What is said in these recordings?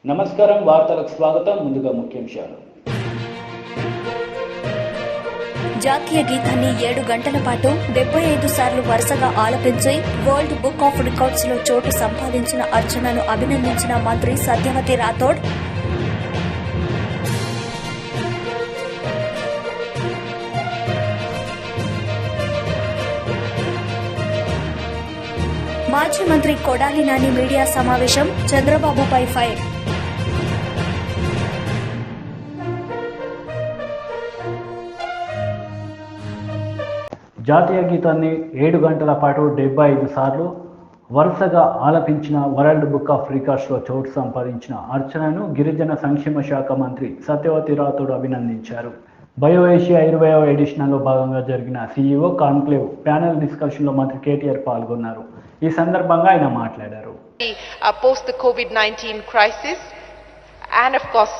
నమస్కారం వార్తలకు స్వాగతం. ముందుగా ముఖ్యాంశాలు. జాతీయ గీతాన్ని 7 గంటల పాటు 75 సార్లు వరుసగా ఆలపించి వరల్డ్ బుక్ ఆఫ్ రికార్డ్స్ లో చోటు సంపాదించిన అర్చనను అభినందించిన మంత్రి సత్యవతి రాథోడ్. మాజీ మంత్రి కొడాలి నాని మీడియా సమావేశం, చంద్రబాబుపై ఫైర్. జాతీయ గీతాన్ని 7 గంటల పాటు 75 సార్లు వరుసగా ఆలపించిన వరల్డ్ బుక్ ఆఫ్ రికార్డ్స్లో చోటు సంపాదించిన అర్చనను గిరిజన సంక్షేమ శాఖ మంత్రి సత్యవతి రాథోడ్ అభినందించారు. బయో ఏషియా 20వ ఎడిషన్లో భాగంగా జరిగిన CEO కాన్క్లేవ్ ప్యానెల్ డిస్కషన్లో మంత్రి కేటీఆర్ పాల్గొన్నారు. ఈ సందర్భంగా ఆయన మాట్లాడారు. Post the COVID-19 crisis, and of course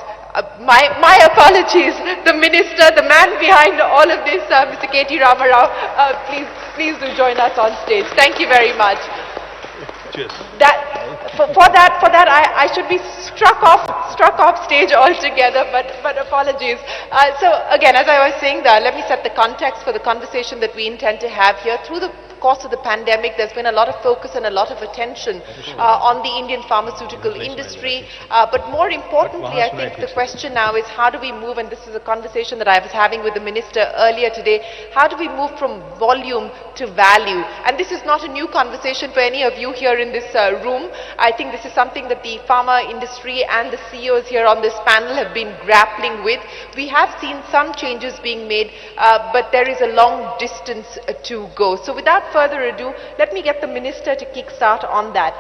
my apologies, the minister, the man behind all of this, Mr. K.T. Ramarao, please do join us on stage. Thank you very much. Cheers. For that I should be struck off stage altogether, but apologies. So again, as I was saying, let me set the context for the conversation that we intend to have here. Through the course of the pandemic, there's been a lot of focus and a lot of attention on the Indian pharmaceutical industry, but more importantly, I think the question now is how do we move, and this is a conversation that I was having with the minister earlier today, how do we move from volume to value? And this is not a new conversation for any of you here in this room. I think this is something that the pharma industry and the CEOs here on this panel have been grappling with. We have seen some changes being made, but there is a long distance to go. So without further ado, let me get the minister to kickstart on that,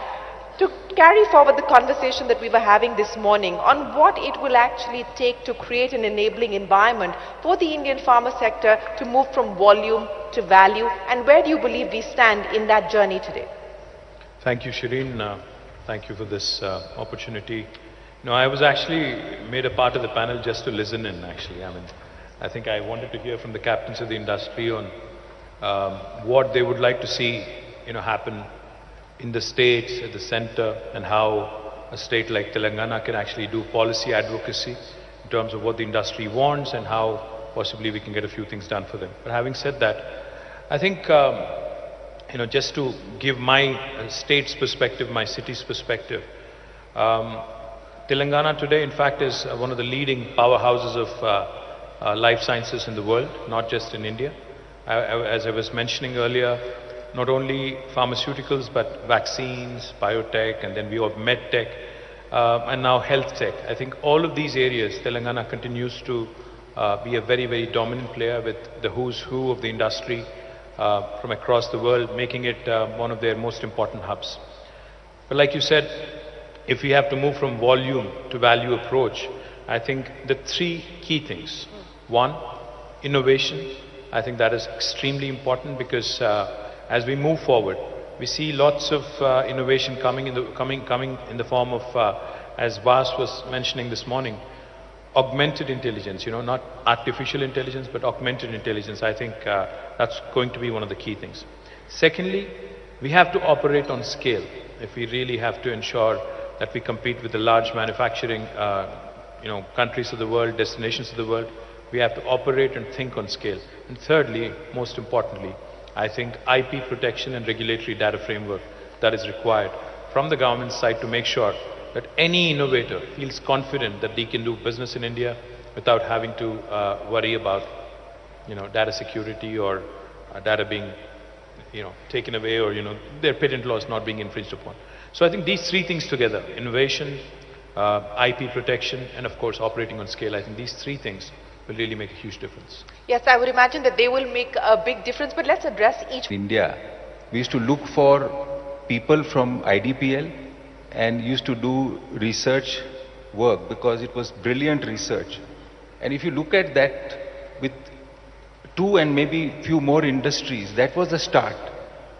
to carry forward the conversation that we were having this morning on what it will actually take to create an enabling environment for the Indian pharma sector to move from volume to value, and where do you believe we stand in that journey today? Thank you, Shireen. Thank you for this opportunity. No, I was actually made a part of the panel just to listen in, actually. I think I wanted to hear from the captains of the industry on what they would like to see, happen in the states, at the center, and how a state like Telangana can actually do policy advocacy in terms of what the industry wants and how possibly we can get a few things done for them. But having said that, I think, just to give my state's perspective, my city's perspective, Telangana today, in fact, is one of the leading powerhouses of life sciences in the world, not just in India. As I was mentioning earlier, not only pharmaceuticals, but vaccines, biotech, and then we have medtech, and now health tech. I think all of these areas, Telangana continues to be a very, very dominant player with the who's who of the industry from across the world, making it one of their most important hubs. But like you said, if we have to move from volume to value approach, I think the 3 key things. 1, innovation. I think that is extremely important because as we move forward, we see lots of innovation coming in the form of, as Vas was mentioning this morning, augmented intelligence. Not artificial intelligence, but augmented intelligence. I think that's going to be one of the key things. Secondly, we have to operate on scale if we really have to ensure that we compete with the large manufacturing, countries of the world, destinations of the world. We have to operate and think on scale. And thirdly, most importantly, I think IP protection and regulatory data framework that is required from the government side to make sure that any innovator feels confident that they can do business in India without having to worry about, data security or data being, taken away, or, their patent laws not being infringed upon. So I think these 3 things together, innovation, IP protection, and of course operating on scale, I think these 3 things will really make a huge difference. Yes, I would imagine that they will make a big difference, but let's address each. In India, we used to look for people from IDPL and used to do research work because it was brilliant research. And if you look at that with 2 and maybe few more industries, that was the start.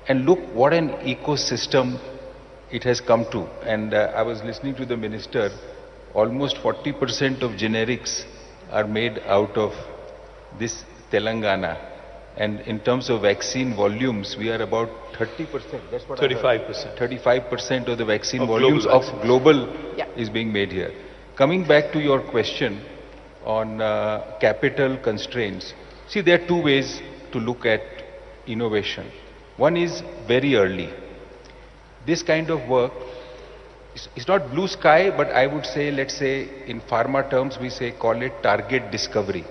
And look what an ecosystem it has come to. And I was listening to the minister, almost 40% of generics are made out of this Telangana. And in terms of vaccine volumes, we are about 30%. That's what 35%. 35% of the vaccine Of volumes global of global Yeah. is being made here. Coming back to your question on capital constraints, see, there are two ways to look at innovation. One is very early. This kind of work is not blue sky, but I would say, let's say in pharma terms, we say call it target discovery.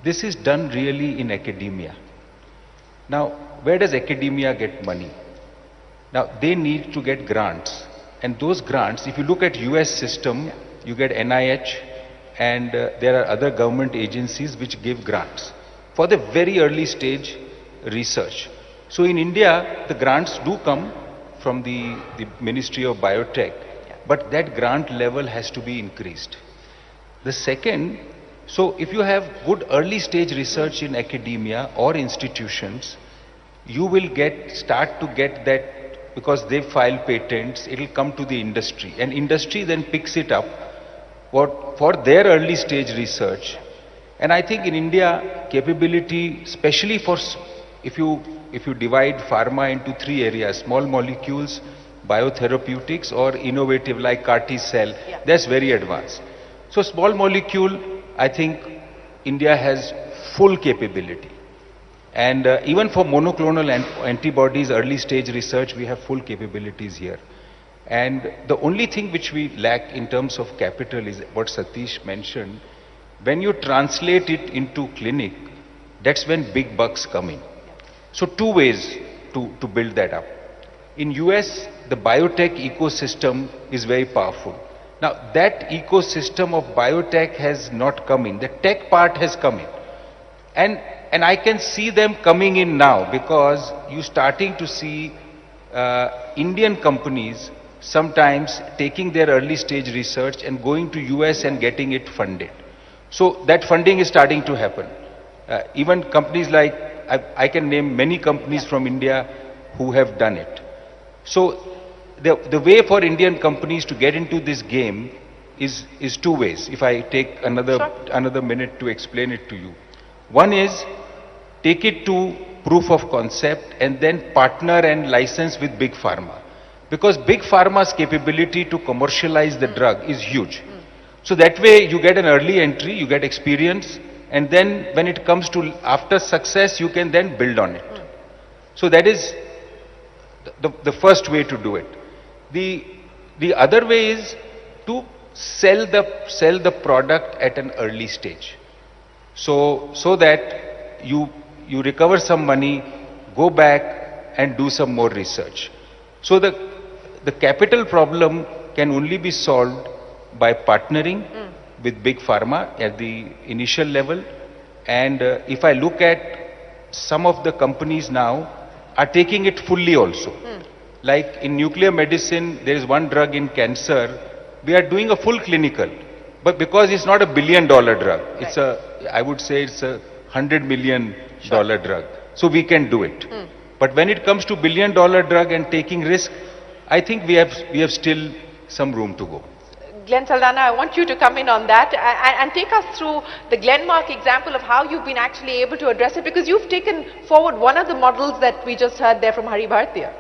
This is done really in academia. Now, where does academia get money? Now, they need to get grants. And those grants, if you look at US system, you get NIH, and there are other government agencies which give grants for the very early stage research. So in India, the grants do come from the Ministry of Biotech, but that grant level has to be increased. The second, so if you have good early stage research in academia or institutions, you will start to get that, because they file patents, it will come to the industry, and industry then picks it up for their early stage research. And I think in India, capability, especially for, if you divide pharma into three areas, small molecules, biotherapeutics, or innovative like CAR T cell, that's very advanced. So small molecule, I think India has full capability. And even for monoclonal antibodies, early stage research, we have full capabilities here. And the only thing which we lack in terms of capital is what Satish mentioned. When you translate it into clinic, that's when big bucks come in. So two ways to build that up. In US, the biotech ecosystem is very powerful. Now that ecosystem of biotech has not come in. The tech part has come in. And I can see them coming in now, because you're starting to see Indian companies sometimes taking their early stage research and going to US and getting it funded. So that funding is starting to happen. Even companies like, I can name many companies from India who have done it. So the way for Indian companies to get into this game is two ways. If I take another minute to explain it to you. One is take it to proof of concept and then partner and license with big pharma. Because big pharma's capability to commercialize the drug is huge. So that way you get an early entry, you get experience, and then when it comes to after success, you can then build on it. So that is the first way to do it. The other way is to sell the product at an early stage. So that you recover some money, go back and do some more research. So the capital problem can only be solved by partnering with big pharma at the initial level. And if I look at some of the companies now are taking it fully also. Like in nuclear medicine, there is one drug in cancer, we are doing a full clinical. But because it's not $1 billion drug, it's I would say it's a $100 million drug. So we can do it. But when it comes to $1 billion drug and taking risk, I think we have still some room to go. Glenn Saldanha, I want you to come in on that and take us through the Glenmark example of how you've been actually able to address it, because you've taken forward one of the models that we just heard there from Hari Bhartiya.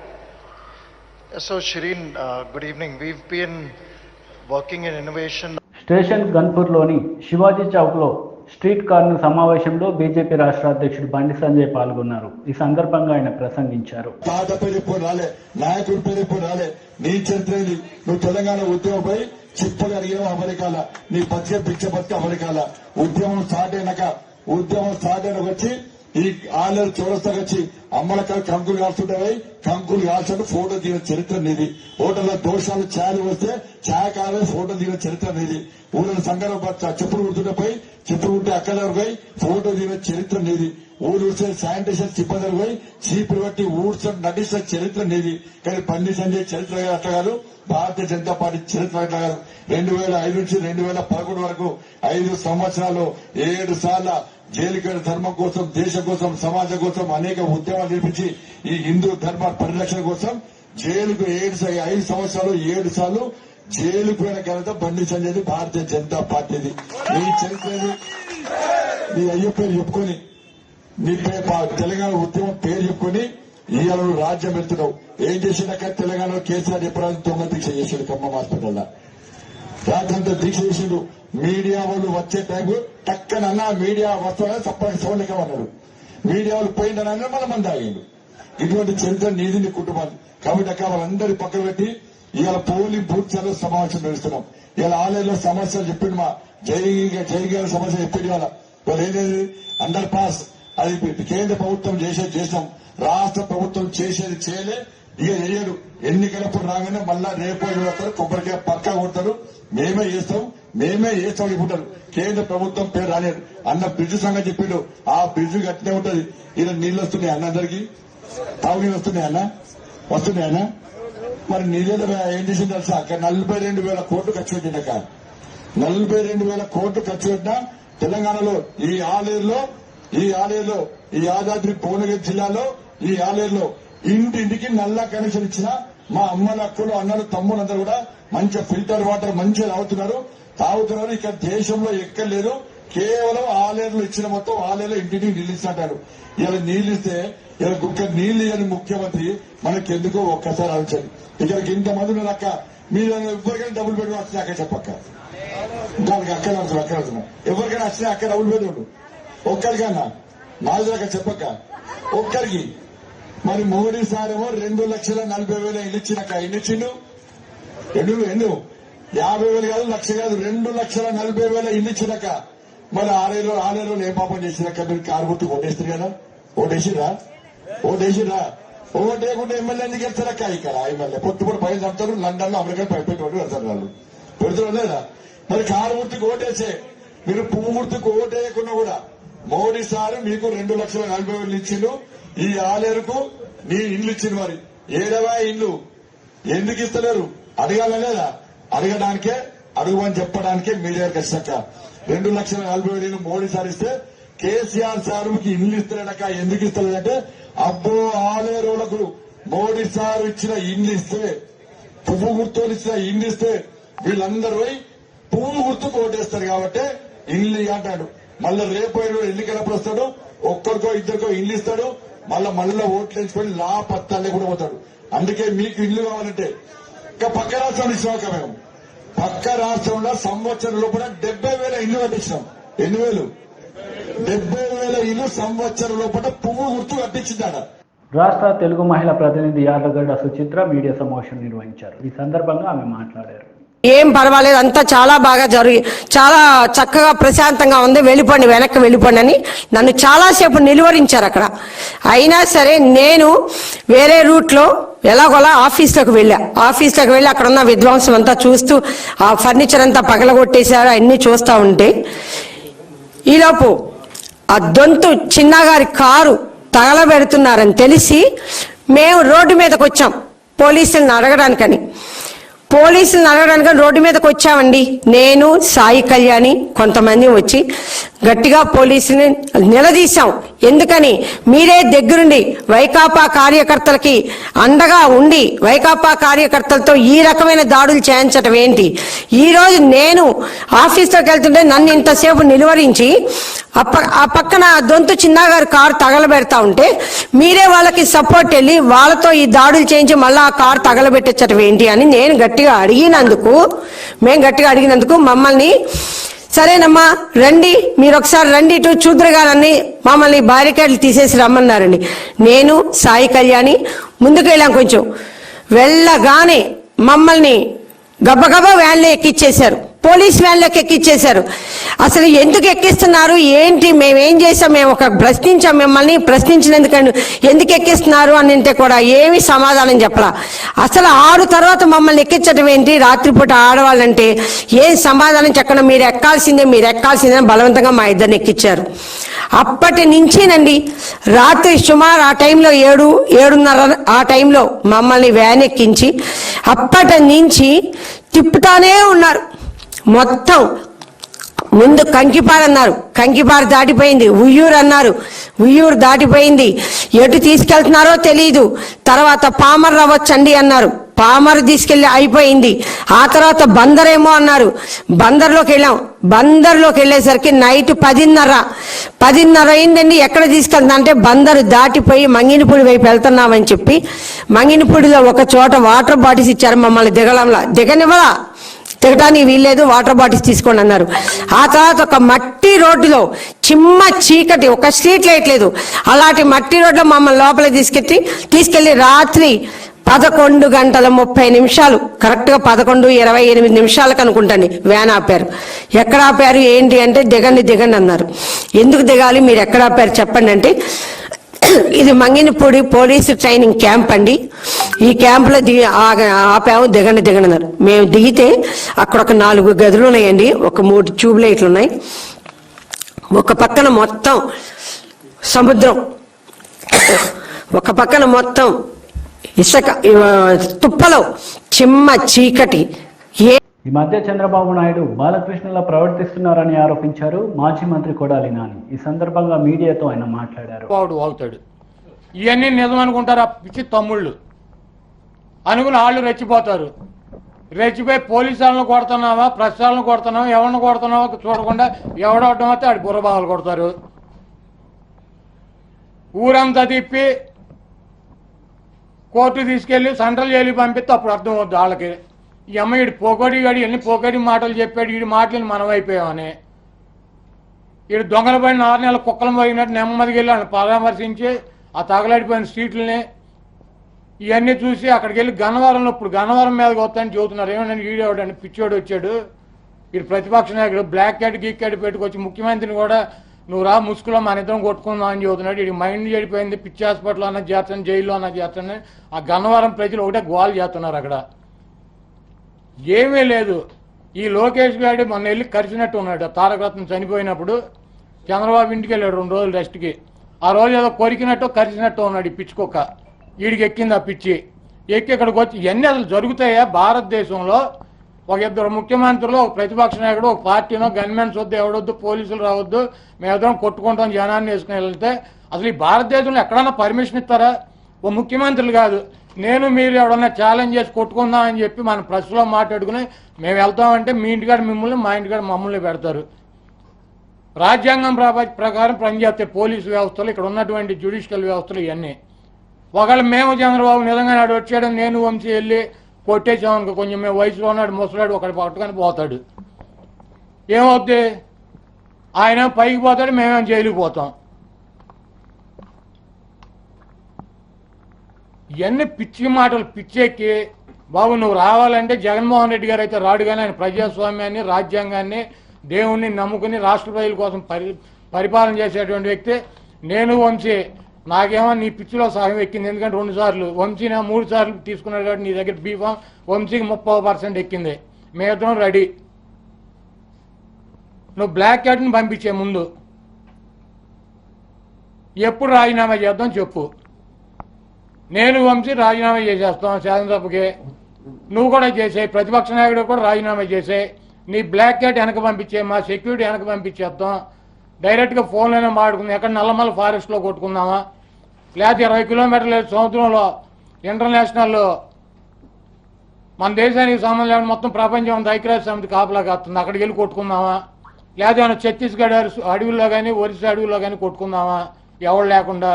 So Shireen, good evening. We've been working in innovation. Station గన్పూర్లోని శివాజీ చౌక్లో street corner సమావేశంలో BJP రాష్ట్ర అధ్యక్షుడు బండి సంజయ్ పాల్గొన్నారు. ఈ సందర్భంగా ఆయన ప్రసంగించారు. నాయకుడి పేరు రాలే, నీ చరిత్ర నువ్వు తెలంగాణ ఉద్యమంపై చిప్పులు అడిగిన అమెరికాల నీ బతికే పిచ్చ బతికే అమెరికాల ఉద్యమం స్టార్ట్ అయినాక వచ్చి ఈ ఆలయాలు చౌరస్తాకు వచ్చి అమ్మలకాయ కంకులు కాల్చుంటాయి, కంకులు కాల్చుంటూ ఫోటో దిగిన చరిత్ర నీది. హోటల్లో దోషాలు ఛాయలు వస్తే ఛాయకాలే ఫోటో దిగిన చరిత్ర నీది. ఊళ్ళో సంఘాలు చెప్పులు కుడుతుంటే పోయి చెప్పులు కుట్టే అక్కడ పోయి ఫోటో దిగిన చరిత్ర నీది. ఊరు ఊడ్చే శానిటేషన్ సిబ్బంది పోయి చీపులు బట్టి ఊడ్చడం నటించిన చరిత్ర నీది. కానీ బండి సంజయ్ చరిత్ర అట్లా కాదు, భారతీయ జనతా పార్టీ చరిత్ర అట్లా కాదు. 2005 నుంచి 2011 వరకు 5 సంవత్సరాలు 7 సార్లు జైలుగడ ధర్మం కోసం, దేశం కోసం, సమాజం కోసం అనేక ఉద్యమాలు నిర్మించి ఈ హిందూ ధర్మ పరిరక్షణ కోసం జైలుకు 5 సంవత్సరాలు 7 సార్లు జైలుకు పోయిన ఘనత బండి సంజయ్ భారతీయ జనతా పార్టీది. నీ చరిత్రది నీ అయ్య పేరు చెప్పుకొని నీ తెలంగాణ ఉద్యమం పేరు చెప్పుకొని ఇవాళ రాజ్యం వెళ్తున్నావు. ఏం చేసిండక తెలంగాణలో కేసీఆర్ ఎప్పుడైనా దొంగ దీక్ష చేసిండు ఖమ్మం హాస్పిటల్లో. రాత్రంతా దీక్ష చేసిండు. మీడియా వాళ్ళు వచ్చే టైం టక్కనన్నా మీడియా వస్తాడని తప్పని సౌండ్లక అన్నాడు. మీడియా వాళ్ళు పోయిండనన్నా మన మంది ఆగిండు. ఇటువంటి చరిత్ర నీది కుటుంబాన్ని. కాబట్టి అక్క వాళ్ళందరి పక్కన పెట్టి ఇవాళ పోలింగ్ బూత్ సమావేశం నడుస్తున్నాం. ఇవాళ ఆలయంలో సమస్యలు చెప్పిండు. మా జైగారి సమస్య చెప్పింది. ఇవాళ ఏదైతే అండర్ పాస్ అది కేంద్ర ప్రభుత్వం చేసాం, రాష్ట్ర ప్రభుత్వం చేసేది చేయలే, ఇక చేయడు. ఎన్నికలప్పుడు రాగానే మళ్ళా రేపు వస్తారు, కొబ్బరికాయ పక్కా కొడతారు, మేమే చేస్తాం చెప్పుకుంటారు. కేంద్ర ప్రభుత్వం పేరు రాలేదు. అన్న బ్రిడ్జ్ సంగతి చెప్పిండు. ఆ బ్రిడ్జ్ కట్టినే ఉంటది. ఇలా నీళ్లు వస్తున్నాయి అన్న, అందరికి తాగునీళ్ళు వస్తున్నాయన్న. మరి నీళ్ళు ఏం చేసింది తెలుసా? అక్కడ 42,000 కోట్లు ఖర్చు పెట్టిండక. 42,000 కోట్లు ఖర్చు పెట్టినా తెలంగాణలో ఈ ఆలేరులో ఈ యాదాద్రి భువనగిరి జిల్లాలో ఈ ఆలేరులో ఇంటింటికి నల్ల కనెక్షన్ ఇచ్చిన మా అమ్మల అక్కలు అన్నలు తమ్ములు అందరూ కూడా మంచిగా ఫిల్టర్ వాటర్ మంచిగా తాగుతున్నారు. ఇక్కడ దేశంలో ఎక్కలేదు. కేవలం ఆలేరులో ఇచ్చిన మొత్తం ఆలేరులో ఇంటింటికి నీళ్ళు ఇచ్చినట్టారు. ఇలా నీళ్ళు ఇస్తే ఇలా గుక్క నీళ్లు ఇవ్వని ముఖ్యమంత్రి మనకెందుకో ఒక్కసారి ఆలోచన. ఇక్కడికి ఇంతమంది ఉన్నారు అక్క, మీరు ఎవరికైనా డబ్బులు పెట్టి వచ్చినా అక్క చెప్పక్క. దానికి అక్కడ అవుతున్నాం. ఎవరికైనా వచ్చినా అక్క డబ్బులు పెట్టి ఒక్కరికన్నా నాలుగు చెప్పక్క ఒక్కరికి. మరి మోడీ సార్ ఏమో 2,40,000 ఇల్లు ఇచ్చినాక ఎన్ని ఇచ్చిండు? 50,000 కాదు, 1,00,000 కాదు, 2,40,000 ఇల్లు ఇచ్చినాక మరి ఆరేళ్ళు ఏం పాపం చేసినాక మీరు కారు గుర్తు ఓటేస్తారు కదా. ఓటేసిరా ఓటేయకుండా ఎమ్మెల్యే ఎందుకు వెళ్తారక్క? ఇక్కడ ఎమ్మెల్యే పొత్తుపూట పైన చంపుతారు. లండన్ లో అమెరికా పెట్టుబడి వెళ్తారు. వాళ్ళు పెడుతున్నారు లేదా? మరి కారు గుర్తుకు ఓటేసే మీరు పువ్వు గుర్తుకు ఓటేయకుండా కూడా మోడీ సార్ మీకు 2,40,000 ఇచ్చిండు. ఈ ఆలేరుకు నీ ఇల్లు ఇచ్చింది. మరి ఏడవా ఇల్లు ఎందుకు ఇస్తలేరు? అడగాల లేదా? అడగడానికే అడుగుమని చెప్పడానికే మీడియాకి వచ్చాక 2,40,000 మోడీ సార్ ఇస్తే కేసీఆర్ సార్ ఇల్లు ఇస్తాడక. ఎందుకు ఇస్తలేదంటే అబ్బో ఆలేరులకు మోడీ సార్ ఇచ్చిన ఇల్లు ఇస్తే, పువ్వు గుర్తులు ఇచ్చిన ఇల్లు ఇస్తే వీళ్ళందరూ పోయి పువ్వు గుర్తుకు ఓటేస్తారు కాబట్టి ఇల్లు అంటాడు. మళ్ళీ రేపు ఎన్నికలప్పుడు వస్తాడు, ఒక్కరికో ఇద్దరికో ఇల్లు ఇస్తాడు. మళ్ళా ఓట్లు వేసుకొని పత్తాలే కూడా పోతాడు. అందుకే మీకు ఇల్లు కావాలంటే ఇంకా పక్క రాష్ట్రంలో ఇచ్చినాక మేము పక్క రాష్ట్రంలో సంవత్సరం లోపల 70,000 ఇల్లు కట్టించినాం. 70,000 ఇల్లు సంవత్సరం లోపల పువ్వు గుర్తు కట్టించిందాడ. రాష్ట్ర తెలుగు మహిళా ప్రతినిధి యార్లగడ్డ సుచిత్ర మీడియా సమావేశం నిర్వహించారు. ఈ సందర్భంగా ఆమె మాట్లాడారు. ఏం పర్వాలేదు, అంతా చాలా బాగా చాలా చక్కగా ప్రశాంతంగా ఉంది, వెళ్ళిపోండి వెనక్కి వెళ్ళిపోండి అని నన్ను చాలాసేపు నిలువరించారు అక్కడ. అయినా సరే నేను వేరే రూట్లో ఎలాగోలా ఆఫీస్లోకి వెళ్ళి అక్కడ ఉన్న విధ్వంసం అంతా చూస్తూ ఆ ఫర్నిచర్ అంతా పగలగొట్టేశారు. అన్ని చూస్తూ ఉంటే ఈలోపు ఆ దొంతు చిన్నగారి కారు తగలబెడుతున్నారని తెలిసి మేము రోడ్డు మీదకి వచ్చాం పోలీసులను అడగడానికని రోడ్డు మీదకి వచ్చామండి. నేను, సాయి కళ్యాణి, కొంతమంది వచ్చి గట్టిగా పోలీసుని నిలదీశాం. ఎందుకని? మీరే దగ్గరుండి వైకాపా కార్యకర్తలకి అండగా ఉండి వైకాపా కార్యకర్తలతో ఈ రకమైన దాడులు చేయించటం ఏంటి? ఈ రోజు నేను ఆఫీస్లోకి వెళ్తుంటే నన్ను ఇంతసేపు నిలువరించి ఆ పక్కన దొంతు చిన్నగారి కారు తగలబెడతా ఉంటే మీరే వాళ్ళకి సపోర్ట్ వెళ్ళి వాళ్ళతో ఈ దాడులు చేయించి మళ్ళీ ఆ కారు తగలబెట్టచ్చటం ఏంటి అని మేము గట్టిగా అడిగినందుకు మమ్మల్ని సరేనమ్మా రండి, మీరు ఒకసారి రండి ఇటు చూద్దరుగానని మమ్మల్ని బారికేడ్లు తీసేసి రమ్మన్నారండి. నేను, సాయి కళ్యాణి ముందుకు వెళ్ళాం. కొంచెం వెళ్ళగానే మమ్మల్ని గబగబా వ్యాన్లో ఎక్కిచ్చేశారు, పోలీస్ వ్యాన్లోకి ఎక్కిచ్చేశారు. అసలు ఎందుకు ఎక్కిస్తున్నారు ఏంటి, మేమేం చేసాం, మేము ఒక ప్రశ్నించాం, మిమ్మల్ని ప్రశ్నించినందుకు ఎందుకు ఎక్కిస్తున్నారు అని అంటే కూడా ఏమీ సమాధానం చెప్పలా. అసలు 6 తర్వాత మమ్మల్ని ఎక్కించడం ఏంటి, రాత్రిపూట ఆడవాళ్ళంటే ఏం సమాధానం చెప్పకుండా మీరు ఎక్కాల్సిందే బలవంతంగా మా ఇద్దరిని ఎక్కించారు. అప్పటి నుంచేనండి రాత్రి సుమారు ఆ టైంలో 7:30 ఆ టైంలో మమ్మల్ని వ్యాన్ ఎక్కించి అప్పటి నుంచి తిప్పుతానే ఉన్నారు. మొత్తం ముందు కంకిపాడు అన్నారు, కంకిపాడు దాటిపోయింది. ఉయ్యూరు అన్నారు, ఉయ్యూరు దాటిపోయింది. ఎటు తీసుకెళ్తున్నారో తెలియదు. తర్వాత పామర్ రావచ్చండి అన్నారు, పామర్ తీసుకెళ్లి అయిపోయింది. ఆ తర్వాత బందర్ ఏమో అన్నారు, బందర్లోకి వెళ్ళాం. బందర్లోకి వెళ్ళేసరికి నైట్ 10:30 అయిందండి. ఎక్కడ తీసుకెళ్తా అంటే బందరు దాటిపోయి మంగినపూడి వైపు వెళ్తున్నామని చెప్పి మంగినపూడిలో ఒక చోట వాటర్ బాటిల్స్ ఇచ్చారు. మమ్మల్ని దిగనివ్వలా, దిగటానికి వీల్లేదు, వాటర్ బాటిల్స్ తీసుకోండి అన్నారు. ఆ తర్వాత ఒక మట్టి రోడ్డులో చిమ్మ చీకటి, ఒక స్ట్రీట్ లైట్ లేదు, అలాంటి మట్టి రోడ్లో మమ్మల్ని లోపలికి తీసుకెళ్లి రాత్రి 11:30 కరెక్ట్గా 11:28 అనుకుంటండి వ్యాన్ ఆపారు. ఎక్కడ ఆపారు ఏంటి అంటే దిగండి అన్నారు. ఎందుకు దిగాలి, మీరు ఎక్కడ ఆపారు చెప్పండి అంటే ఇది మంగినపూడి పోలీసు ట్రైనింగ్ క్యాంప్ అండి, ఈ క్యాంపులో ఆపాము, దిగండి అన్నారు. మేము దిగితే అక్కడ ఒక 4 గదులు ఉన్నాయండి, ఒక 3 ట్యూబ్ లైట్లు ఉన్నాయి. ఒక పక్కన మొత్తం సముద్రం, ఒక పక్కన మొత్తం ఇసుక తుప్పలో చిమ్మ చీకటి. ఈ మధ్య చంద్రబాబు నాయుడు బాలకృష్ణలా ప్రవర్తిస్తున్నారని ఆరోపించారు మాజీ మంత్రి కొడాలి నాని. ఈ సందర్భంగా మీడియాతో ఆయన మాట్లాడారు. వాగుతాడు, ఇవన్నీ నిజం అనుకుంటారు ఆ పిచ్చి తమ్ముళ్ళు అనుకుని వాళ్ళు రెచ్చిపోతారు. రెచ్చిపోయి పోలీసు వాళ్ళని కొడుతున్నావా, ప్రెస్ వాళ్ళని కొడుతున్నావా, ఎవరిని కొడుతున్నావా చూడకుండా ఎవడవడం అయితే ఆడి బుర్రబాగలు కొడతారు. ఊరంతా తిప్పి కోర్టు తీసుకెళ్లి సెంట్రల్ జైలుకి పంపిస్తే అప్పుడు అర్థం అవుద్ది వాళ్ళకి. ఈ అమ్మ వీడు పోకోడిగాడు ఎన్ని పోకోడి మాటలు చెప్పాడు, వీడి మాటలు మనం అయిపోయామని. వీడు దొంగల పడిన 6 నెలల కుక్కలు పోయినట్టు నెమ్మదికి వెళ్ళి వాళ్ళని పరామర్శించి ఆ తగలడిపోయిన స్ట్రీట్లని ఇవన్నీ చూసి అక్కడికి వెళ్ళి గన్నవరంలో ఇప్పుడు గన్నవరం మీదకి వస్తాయని చెబుతున్నారు. ఏమన్నా వీడేవాడండి పిచ్చోడు వచ్చాడు, వీడు ప్రతిపక్ష నాయకుడు బ్లాక్ క్యాట్ గీక్ క్యాట్ పెట్టుకొచ్చి ముఖ్యమంత్రిని కూడా నువ్వు రా ముసుగులో మన ఇద్దరం కొట్టుకుందాం అని చెబుతున్నాడు. వీడికి మైండ్ చెడిపోయింది, పిచ్చి హాస్పిటల్ అన్న చేస్తాను, జైల్లో అన్న చేస్తాను. ఆ గన్నవరం ప్రజలు ఒకటే గోల్ చేస్తున్నారు. అక్కడ ఏమీ లేదు. ఈ లోకేష్ గారి మొన్న వెళ్ళి కరిచినట్టు ఉన్నాడు. తారకరత్నం చనిపోయినప్పుడు చంద్రబాబు ఇంటికి వెళ్ళాడు 2 రోజులు రెస్ట్కి. ఆ రోజు ఏదో కొరికినట్టు కరిచినట్టు ఉన్నాడు ఈ పిచ్చుకొక్క. వీడికి ఎక్కింది ఆ పిచ్చి. ఎక్కి ఇక్కడికి వచ్చి ఇవన్నీ అసలు జరుగుతాయా భారతదేశంలో? ఒక 2 ముఖ్యమంత్రులు, ఒక ప్రతిపక్ష నాయకుడు, ఒక పార్టీనో గన్మెన్స్ వద్దు, ఎవడొద్దు, పోలీసులు రావద్దు, మేమిద్దరం కొట్టుకుంటాం జనాన్ని వేసుకుని వెళ్తే అసలు ఈ భారతదేశంలో ఎక్కడన్నా పర్మిషన్ ఇస్తారా? ఓ ముఖ్యమంత్రులు కాదు, నేను మీరు ఎవడన్నా ఛాలెంజ్ చేసి కొట్టుకుందాం అని చెప్పి మన ప్రెస్లో మాట్లాడుకుని మేము వెళ్తామంటే మీ ఇంటికాడ మిమ్మల్ని, మా ఇంటికాడ మమ్మల్ని పెడతారు. రాజ్యాంగం ప్రకారం పనిచేస్తే పోలీసు వ్యవస్థలు, ఇక్కడ ఉన్నటువంటి జ్యుడిషియల్ వ్యవస్థలు ఇవన్నీ. ఒకవేళ మేము చంద్రబాబు నిజంగా నాడు వచ్చాడు, నేను వంశీ వెళ్ళి కొట్టేసామనుకో, కొంచెం మేము వయసులో ఉన్నాడు ముసలాడు, ఒకటి పట్టుకొని పోతాడు, ఏమవుద్ది? ఆయన పైకి పోతాడు, మేమేం జైలుకి పోతాం. ఇవన్నీ పిచ్చి మాటలు పిచ్చెక్కి బాబు నువ్వు రావాలంటే జగన్మోహన్ రెడ్డి గారు అయితే రాడు, కానీ ఆయన ప్రజాస్వామ్యాన్ని, రాజ్యాంగాన్ని, దేవుణ్ణి నమ్ముకుని రాష్ట్ర ప్రజల కోసం పరిపాలన చేసేటువంటి వ్యక్తి. నేను వంశీ నాకేమో నీ పిచ్చిలో సగం ఎక్కింది, ఎందుకంటే 2 సార్లు వంశీ 3 సార్లు తీసుకున్నాడు కాబట్టి నీ దగ్గర బీఫామ్ వంశీకి 30% ఎక్కింది. మేమిద్దరం రెడీ. నువ్వు బ్లాక్ క్యాట్ని పంపించే ముందు ఎప్పుడు రాజీనామా చేద్దాం చెప్పు. నేను వంశీ రాజీనామా చేసేస్తాం శాసనసభకి, నువ్వు కూడా చేసే, ప్రతిపక్ష నాయకుడు కూడా రాజీనామా చేసే. నీ బ్లాక్ క్యాట్ వెనక పంపించే, మా సెక్యూరిటీ వెనక పంపించేస్తాం. డైరెక్ట్గా ఫోన్లోనే మాట్లాడుకుందాం, ఎక్కడ నల్లమల్ల ఫారెస్ట్లో కొట్టుకుందామా, లేకపోతే 20 కిలోమీటర్ల సముద్రంలో ఇంటర్నేషనల్ మన దేశానికి సంబంధం లేని మొత్తం ప్రపంచం అంతా ఐక్యరాజ్య సమితి కాపలా కాస్తుంది, అక్కడికి వెళ్ళి కొట్టుకుందామా, లేకపోతే ఛత్తీస్గఢ్ అడవుల్లో కానీ ఒరిస్సా అడవుల్లో కానీ కొట్టుకుందామా ఎవరు లేకుండా.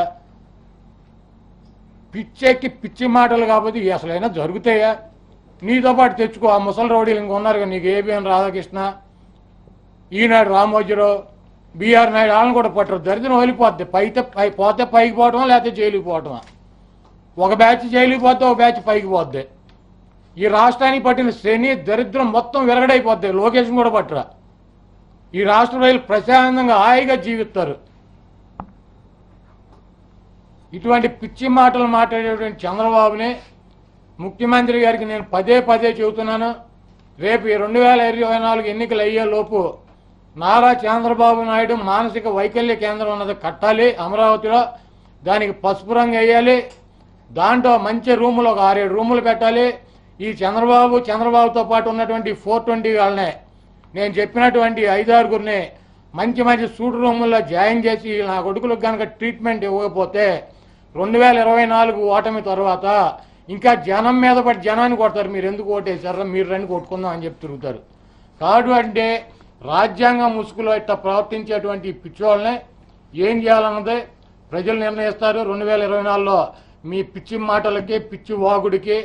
పిచ్చెక్కి పిచ్చి మాటలు కాకపోతే అసలైనా జరుగుతాయా? నీతో పాటు తెచ్చుకో, ఆ ముసలి రౌడీలు ఇంక ఉన్నారు కదా నీకు, ఏబిఎన్ రాధాకృష్ణ, ఈనాడు రామోజీరావు, బీఆర్ నాయుడు, వాళ్ళని కూడా పట్టరు. దరిద్రం వదిలిపోద్ది. పోతే పైకి పోవటమా, లేకపోతే జైలుకి పోవటమా. ఒక బ్యాచ్ జైలుకి పోతే ఒక బ్యాచ్ పైకి పోద్ది. ఈ రాష్ట్రానికి పట్టిన శని దరిద్రం మొత్తం విరగడైపోద్ది. లోకేష్ కూడా పట్టరా. ఈ రాష్ట్ర ప్రజలు ప్రశాంతంగా హాయిగా జీవిస్తారు. ఇటువంటి పిచ్చి మాటలు మాట్లాడేటువంటి చంద్రబాబుని ముఖ్యమంత్రి గారికి నేను పదే చెబుతున్నాను. రేపు 2024 ఎన్నికలు అయ్యేలోపు నారా చంద్రబాబు నాయుడు మానసిక వైకల్య కేంద్రం అన్నది కట్టాలి అమరావతిలో. దానికి పసుపు రంగు వేయాలి. దాంట్లో మంచి రూములు ఒక 6-7 రూములు పెట్టాలి. ఈ చంద్రబాబుతో పాటు ఉన్నటువంటి 420 వాళ్ళనే, నేను చెప్పినటువంటి 5-6గురిని మంచి సూట్ రూముల్లో జాయిన్ చేసి నా కొడుకులకు కనుక ట్రీట్మెంట్ ఇవ్వకపోతే 2024 ఓటమి తర్వాత ఇంకా జనం మీద పడి జనాన్ని కొడతారు. మీరు ఎందుకు ఓటేశారా, మీరు రండి కొట్టుకుందాం అని చెప్పి తిరుగుతారు. కాదు అంటే రాజ్యాంగ ముసుగులో ఇట్లా ప్రవర్తించేటువంటి పిచ్చోళ్ళని ఏం చేయాలన్నదే ప్రజలు నిర్ణయిస్తారు. 2024లో మీ పిచ్చి మాటలకి పిచ్చి వాగుడికి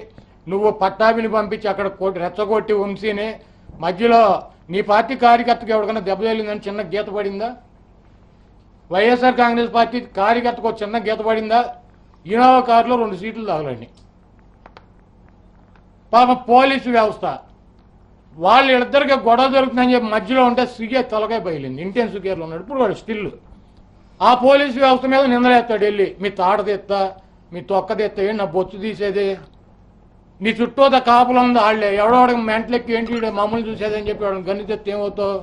నువ్వు పట్టాభిని పంపించి అక్కడ రెచ్చగొట్టి వంశీని మధ్యలో నీ పార్టీ కార్యకర్తకు ఎవరికైనా దెబ్బ తగిలిందని చిన్న గీత పడిందా? వైఎస్ఆర్ కాంగ్రెస్ పార్టీ కార్యకర్తకు ఒక చిన్న గీత పడిందా? ఇనోవా కారులో 2 సీట్లు తగలండి. పాప పోలీసు వ్యవస్థ వాళ్ళిద్దరికి గొడవ జరుగుతుందని చెప్పి మధ్యలో ఉంటే సిగే తలకాయ బయలింది. ఇంటెన్సివ్ కేర్లో ఉన్నాడు. ఇప్పుడు వాడు స్టిల్ ఆ పోలీసు వ్యవస్థ మీద నిందలేస్తాడు. వెళ్ళి మీ తాట తెత్తా, మీ తొక్క తెత్తా, నా బొచ్చు తీసేది, నీ చుట్టూత కాపులు ఉంది వాళ్ళే. ఎవడోడికి మెంటలెక్కి ఏంటి మమ్మల్ని చూసేదని చెప్పి వాడిని గన్ని తెత్తే ఏమవుతావు?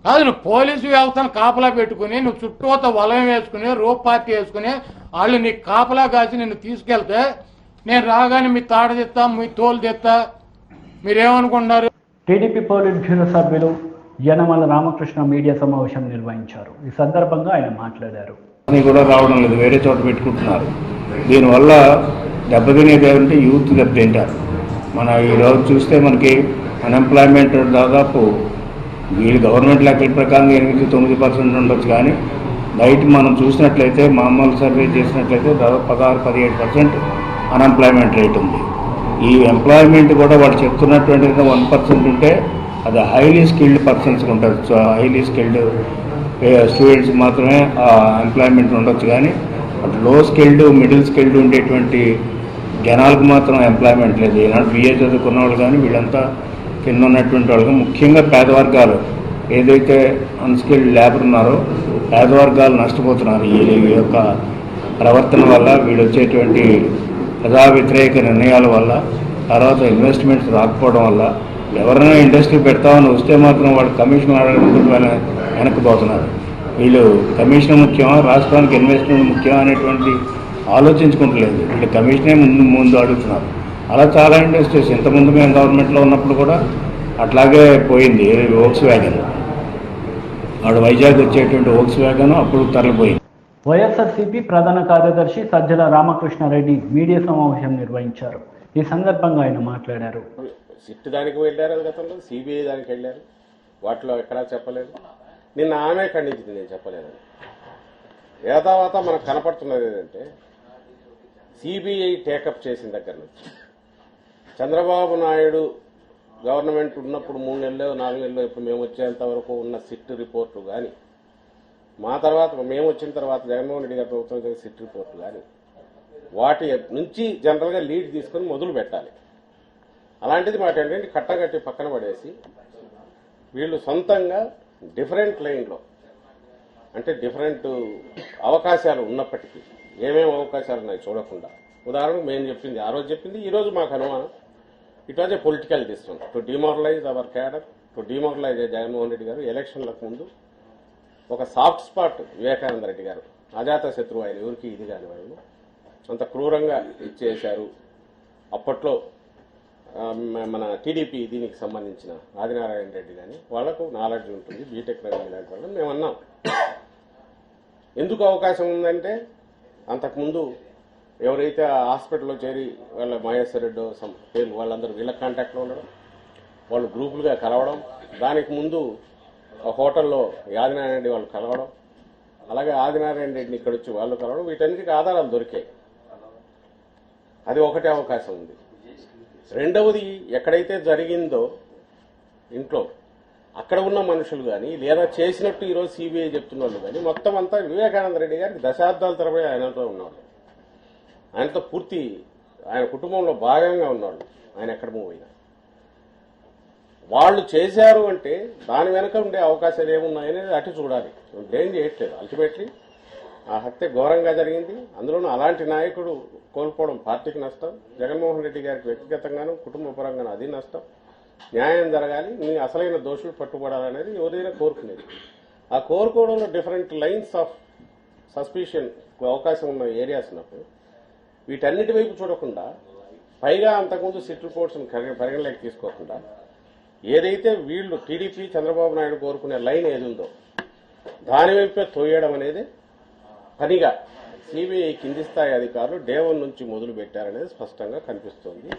కాదు, నువ్వు పోలీసు వ్యవస్థను కాపలా పెట్టుకుని నువ్వు చుట్టూత వలయం వేసుకుని రోప్ పార్టీ వేసుకుని వాళ్ళు నీ కాపలా కాసి నిన్ను తీసుకెళ్తే నేను రాగానే మీ తాట తెత్తా, మీ తోలు తెత్తా, మీరేమనుకుంటున్నారు? టీడీపీ పోలిట్ బ్యూరో సభ్యులు యనమల రామకృష్ణ మీడియా సమావేశం నిర్వహించారు. ఈ సందర్భంగా ఆయన మాట్లాడారు. కూడా రావడం లేదు, వేరే చోట పెట్టుకుంటున్నారు. దీనివల్ల దెబ్బతినేది ఏమంటే యూత్ దెబ్బతింటారు. మన ఈరోజు చూస్తే మనకి అన్ఎంప్లాయ్మెంట్ దాదాపు వీళ్ళు గవర్నమెంట్ లెక్కల ప్రకారం 8-9% ఉండొచ్చు. కానీ బయట మనం చూసినట్లయితే మామూలు సర్వే చేసినట్లయితే దాదాపు 16-17% అన్ఎంప్లాయ్మెంట్ రేట్ ఉంది. ఈ ఎంప్లాయ్మెంట్ కూడా వాళ్ళు చెప్తున్నటువంటి 1% ఉంటే అది హైలీ స్కిల్డ్ పర్సన్స్కి ఉంటుంది. సో హైలీ స్కిల్డ్ స్టూడెంట్స్ మాత్రమే ఎంప్లాయ్మెంట్ ఉండొచ్చు. కానీ అటు లో స్కిల్డ్ మిడిల్ స్కిల్డ్ ఉండేటువంటి జనాలకు మాత్రం ఎంప్లాయ్మెంట్ లేదు. ఈనాడు బిఏ చదువుకున్న వాళ్ళు కానీ వీళ్ళంతా కింద ఉన్నటువంటి వాళ్ళు, ముఖ్యంగా పేదవర్గాలు ఏదైతే అన్స్కిల్డ్ లేబర్ ఉన్నారో పేదవర్గాలు నష్టపోతున్నారు ఈ యొక్క ప్రవర్తన వల్ల. వీళ్ళు వచ్చేటువంటి ప్రజా వ్యతిరేక నిర్ణయాల వల్ల, తర్వాత ఇన్వెస్ట్మెంట్స్ రాకపోవడం వల్ల ఎవరైనా ఇండస్ట్రీ పెడతామని వస్తే మాత్రం వాళ్ళు కమిషన్ అడగడం వెనక్కిపోతున్నారు. వీళ్ళు కమిషన్ ముఖ్యమా, రాష్ట్రానికి ఇన్వెస్ట్మెంట్ ముఖ్యమా అనేటువంటి ఆలోచించుకుంటలేదు. వీళ్ళు కమిషనే ముందు అడుగుతున్నారు. అలా చాలా ఇండస్ట్రీస్ ఇంతకుముందు మేము గవర్నమెంట్లో ఉన్నప్పుడు కూడా అట్లాగే పోయింది. వోక్స్ వ్యాగన్ వాడు వైజాగ్ వచ్చేటువంటి వోక్స్ వ్యాగన్ అప్పుడు తరలిపోయింది. వైఎస్ఆర్సీపీ ప్రధాన కార్యదర్శి సజ్జల రామకృష్ణారెడ్డి మీడియా సమావేశం నిర్వహించారు. ఈ సందర్భంగా ఆయన మాట్లాడారు. సిట్ దానికి వెళ్ళారు, గతంలో సిబిఐ దానికి వెళ్ళారు, వాటిలో ఎక్కడా చెప్పలేదు. నిన్న ఆమె ఖండించింది, నేను చెప్పలేదని. ఏదావాత మనకు కనపడుతున్నది ఏంటంటే సిబిఐ టేకప్ చేసిన దగ్గర నుంచి చంద్రబాబు నాయుడు గవర్నమెంట్ ఉన్నప్పుడు 3 నెలలు 4 నెలలు ఇప్పుడు మేము వచ్చేంత వరకు ఉన్న సిట్ రిపోర్టు కానీ, మా తర్వాత మేము వచ్చిన తర్వాత జగన్మోహన్ రెడ్డి గారి ప్రభుత్వం చేసిన సిట్ రిపోర్టు కానీ, వాటి నుంచి జనరల్గా లీడ్ తీసుకొని మొదలు పెట్టాలి. అలాంటిది మాట ఏంటంటే కట్టగట్టి పక్కన పడేసి వీళ్ళు సొంతంగా డిఫరెంట్ లైన్లో, అంటే డిఫరెంట్ అవకాశాలు ఉన్నప్పటికీ ఏమేమి అవకాశాలు ఉన్నాయి చూడకుండా, ఉదాహరణకు మేము చెప్పింది ఆ రోజు చెప్పింది, ఈ రోజు మాకు అనుమానం it was a political decision to demoralise our cadre, to demoralise Jaganmohan Reddy garu. ఎలక్షన్లకు ముందు ఒక సాఫ్ట్ స్పాట్ వివేకానంద రెడ్డి గారు, అజాత శత్రువు, ఆయన ఎవరికి ఇది కాని వాళ్ళు అంత క్రూరంగా ఇచ్చేశారు. అప్పట్లో మన టీడీపీ దీనికి సంబంధించిన ఆదినారాయణ రెడ్డి కానీ వాళ్లకు నాలెడ్జ్ ఉంటుంది, బీటెక్ రవి లాంటి వాళ్ళని మేము అన్నాం. ఎందుకు అవకాశం ఉందంటే అంతకుముందు ఎవరైతే ఆ హాస్పిటల్లో చేరి వాళ్ళ మహేశ్వర్ రెడ్డి పేర్లు వాళ్ళందరూ వీళ్ళ కాంటాక్ట్లో ఉండడం, వాళ్ళు గ్రూపులుగా కలవడం, దానికి ముందు హోటల్లో ఆదినారాయణ రెడ్డి వాళ్ళు కలవడం, అలాగే ఆదినారాయణ రెడ్డిని ఇక్కడ వచ్చి వాళ్ళు కలవడం, వీటన్నిటికీ ఆధారాలు దొరికాయి. అది ఒకటే అవకాశం ఉంది. రెండవది, ఎక్కడైతే జరిగిందో ఇంట్లో అక్కడ ఉన్న మనుషులు కానీ, లేదా చేసినట్టు ఈరోజు సిబిఐ చెప్తున్న వాళ్ళు కానీ, మొత్తం అంతా వివేకానంద రెడ్డి గారికి దశాబ్దాల తరబడి ఆయనతో ఉన్నవాళ్ళు, ఆయనతో పూర్తి ఆయన కుటుంబంలో భాగంగా ఉన్నాడు. ఆయన ఎక్కడ మూవ్ అయినా వాళ్ళు చేశారు అంటే దాని వెనక ఉండే అవకాశాలు ఏమున్నాయనేది అటు చూడాలి. ఏం చేయట్లేదు. అల్టిమేట్లీ ఆ హత్య ఘోరంగా జరిగింది. అందులోనూ అలాంటి నాయకుడు కోల్పోవడం పార్టీకి నష్టం, జగన్మోహన్ రెడ్డి గారికి వ్యక్తిగతంగానూ కుటుంబ పరంగానూ అది నష్టం. న్యాయం జరగాలి, నీ అసలైన దోషులు పట్టుబడాలనేది ఎవరైనా కోరుకునేది. ఆ కోరుకోవడంలో డిఫరెంట్ లైన్స్ ఆఫ్ సస్పిషన్ అవకాశం ఉన్న ఏరియాస్ ఉన్నప్పుడు వీటన్నిటి వైపు చూడకుండా, పైగా అంతకుముందు సిట్ రిపోర్ట్స్ని పరిగణలోకి తీసుకోకుండా, ఏదైతే వీళ్ళు టీడీపీ చంద్రబాబు నాయుడు కోరుకునే లైన్ ఏది ఉందో దాని వైపే తోయడం అనేది పనిగా సిబిఐ కింది స్థాయి అధికారులు డే 1 నుంచి మొదలు పెట్టారనేది స్పష్టంగా కనిపిస్తోంది.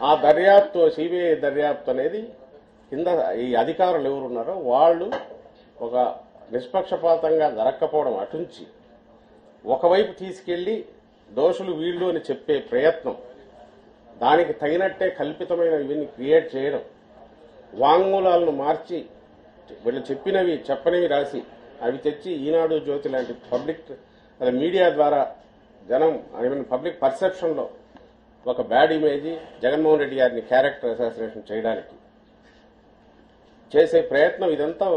ఆ దర్యాప్తు సిబిఐ దర్యాప్తు అనేది కింద ఈ అధికారులు ఎవరున్నారో వాళ్ళు ఒక నిష్పక్షపాతంగా జరగకపోవడం అటుంచి ఒకవైపు తీసుకెళ్లి దోషులు వీళ్ళు అని చెప్పే ప్రయత్నం, దానికి తగినట్టే కల్పితమైన ఇవన్నీ క్రియేట్ చేయడం, వాంగ్మూలాలను మార్చి వీళ్ళు చెప్పినవి చెప్పనివి రాసి అవి తెచ్చి ఈనాడు జ్యోతి లాంటి పబ్లిక్ మీడియా ద్వారా జనం పబ్లిక్ పర్సెప్షన్ లో ఒక బ్యాడ్ ఇమేజ్ జగన్మోహన్ రెడ్డి గారిని క్యారెక్టర్ అసాసినేషన్ చేయడానికి చేసే ప్రయత్నం ఇదంతా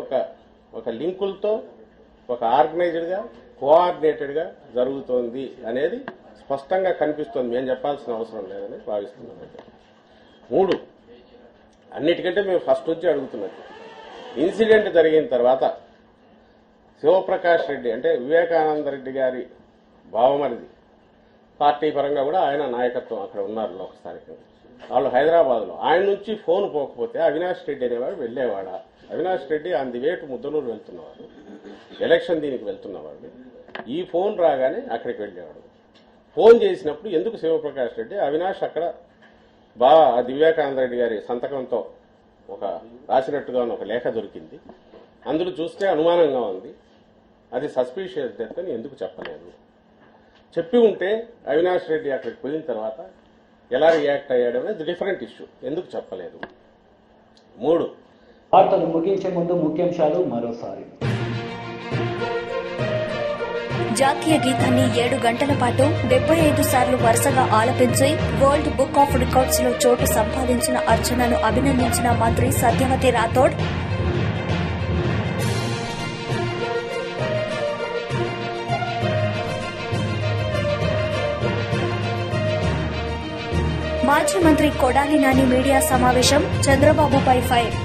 ఒక లింకులతో ఒక ఆర్గనైజ్డ్ గా కోఆర్డినేటెడ్ గా జరుగుతోంది అనేది స్పష్టంగా కనిపిస్తోంది. మేము చెప్పాల్సిన అవసరం లేదని భావిస్తున్నాం. 3, అన్నిటికంటే మేము ఫస్ట్ నుంచి అడుగుతున్నది, ఇన్సిడెంట్ జరిగిన తర్వాత శివప్రకాష్ రెడ్డి అంటే వివేకానంద రెడ్డి గారి బావమరిది, పార్టీ పరంగా కూడా ఆయన నాయకత్వం అక్కడ ఉన్నారు లోకస్థానికంగా, వాళ్ళు హైదరాబాద్లో, ఆయన నుంచి ఫోన్ పోకపోతే అవినాష్ రెడ్డి అనేవాడు వెళ్లేవాడా? Avinash Reddy on the way to Muddanur వెళ్తున్నవాడు, ఎలక్షన్ దీనికి వెళ్తున్నవాడు. ఈ ఫోన్ రాగానే అక్కడికి వెళ్ళేవాడు. ఫోన్ చేసినప్పుడు ఎందుకు శివప్రకాష్ రెడ్డి అవినాష్ అక్కడ వివేకానంద రెడ్డి గారి సంతకంతో ఒక రాసినట్టుగా ఒక లేఖ దొరికింది, అందులో చూస్తే అనుమానంగా ఉంది, అది సస్పీషియస్ డెత్ అని ఎందుకు చెప్పలేదు? చెప్పి ఉంటే అవినాష్ రెడ్డి అక్కడికి పోయిన తర్వాత ఎలా రియాక్ట్ అయ్యాడు అనేది డిఫరెంట్ ఇష్యూ, ఎందుకు చెప్పలేదు? 3, వార్తలు ముగించే ముందు ముఖ్యాంశాలు మరోసారి. జాతీయ గీతాన్ని 7 గంటల పాటు 75 సార్లు వరుసగా ఆలపించి వరల్డ్ బుక్ ఆఫ్ రికార్డ్స్ లో చోటు సంపాదించిన అర్చనను అభినందించిన మంత్రి సత్యవతి రాథోడ్. మాజీ మంత్రి కొడాలి నాని మీడియా సమావేశం, చంద్రబాబుపై ఫైర్.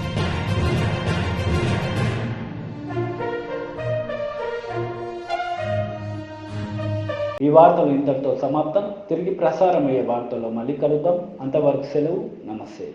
ఈ వార్తలు ఇంతటితో సమాప్తం. తిరిగి ప్రసారమయ్యే వార్తల్లో మళ్ళీ కలుద్దాం. అంతవరకు సెలవు. నమస్తే.